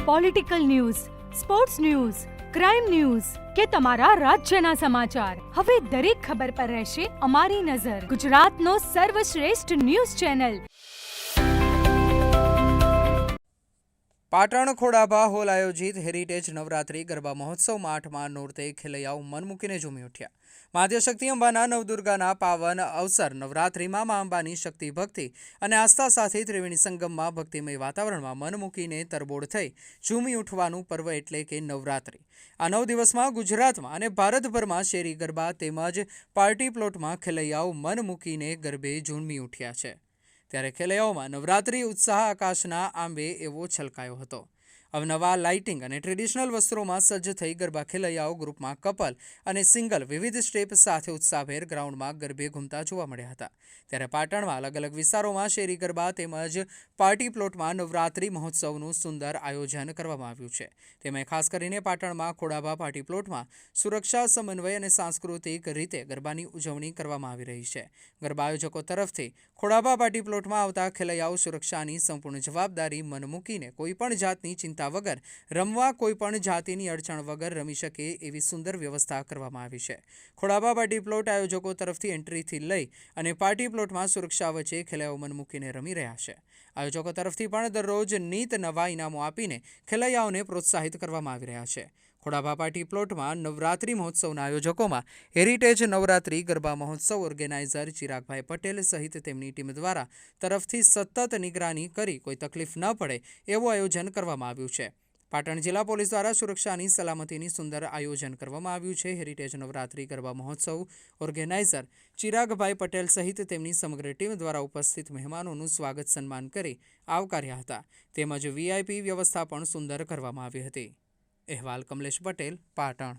Political news, sports news, crime news કે તમારા રાજ્યના સમાચાર, હવે દરેક ખબર પર રહેશે અમારી નજર. ગુજરાતનો સર્વશ્રેષ્ઠ ન્યૂઝ ચેનલ. પાટણ ખોડાભા હોલ આયોજિત હેરિટેજ નવરાત્રી ગરબા મહોત્સવમાં 8મા નોરતે ખેલૈયાઓ મન મૂકીને ઝૂમી ઉઠ્યા. માધ્યશક્તિ અંબાના નવદુર્ગાના પાવન અવસર નવરાત્રિમાં મા અંબાની શક્તિ ભક્તિ અને આસ્થા સાથે ત્રિવેણી સંગમમાં ભક્તિમય વાતાવરણમાં મન મૂકીને તરબોળ થઈ ઝૂમી ઉઠવાનું પર્વ એટલે કે નવરાત્રિ. આ 9 દિવસમાં ગુજરાતમાં અને ભારતભરમાં શેરી ગરબા તેમજ પાર્ટી પ્લોટમાં ખેલૈયાઓ મન મૂકીને ગરબે ઝૂમી ઉઠ્યા છે. ત્યારે ખેલૈયાઓમાં નવરાત્રિ ઉત્સાહ આકાશના આંબે એવો છલકાયો હતો. અવનવા લાઇટિંગ અને ટ્રેડિશનલ વસ્ત્રોમાં સજ્જ થઈ ગરબા ખેલૈયાઓ ગ્રુપમાં કપલ અને સિંગલ વિવિધ સ્ટેપ સાથે ઉત્સાહભેર ગ્રાઉન્ડમાં ગરબે ઘૂમતા જોવા મળ્યા હતા. ત્યારે પાટણમાં અલગ અલગ વિસ્તારોમાં શેરી ગરબા તેમજ પાર્ટી પ્લોટમાં નવરાત્રિ મહોત્સવનું સુંદર આયોજન કરવામાં આવ્યું છે. તેમાં ખાસ કરીને પાટણમાં ખોડાભા પાર્ટી પ્લોટમાં સુરક્ષા સમન્વય અને સાંસ્કૃતિક રીતે ગરબાની ઉજવણી કરવામાં આવી રહી છે. ગરબા આયોજકો તરફથી ખોડાભા પાર્ટી પ્લોટમાં આવતા ખેલૈયાઓ સુરક્ષાની સંપૂર્ણ જવાબદારી મન મૂકીને કોઈપણ જાતની ચિંતા વગર રમવા, કોઈપણ જાતિની અડચણ વગર રમી શકે એવી સુંદર વ્યવસ્થા કરવામાં આવી છે. ખોડાભા પાર્ટી પ્લોટ આયોજકો તરફથી એન્ટ્રીથી લઈ અને પાર્ટી પ્લોટમાં સુરક્ષા વચ્ચે ખેલૈયાઓ મન મૂકીને રમી રહ્યા છે. આયોજકો તરફથી પણ દરરોજ નીત નવા ઇનામો આપીને ખેલૈયાઓને પ્રોત્સાહિત કરવામાં આવી રહ્યા છે. ખોડાભા પાર્ટી પ્લોટમાં નવરાત્રિ મહોત્સવના આયોજકોમાં હેરિટેજ નવરાત્રિ ગરબા મહોત્સવ ઓર્ગેનાઇઝર ચિરાગભાઈ પટેલ સહિત તેમની ટીમ દ્વારા તરફથી સતત નિગરાની કરી કોઈ તકલીફ ન પડે એવું આયોજન કરવામાં આવ્યું છે. પાટણ જિલ્લા પોલીસ દ્વારા સુરક્ષાની સલામતીની સુંદર આયોજન કરવામાં આવ્યું છે. હેરિટેજ નવરાત્રિ ગરબા મહોત્સવ ઓર્ગેનાઇઝર ચિરાગભાઈ પટેલ સહિત તેમની સમગ્ર ટીમ દ્વારા ઉપસ્થિત મહેમાનોનું સ્વાગત સન્માન કરી આવકાર્યા હતા. તેમજ VIP વ્યવસ્થા પણ સુંદર કરવામાં આવી હતી. અહેવાલ કમલેશ પટેલ, પાટણ.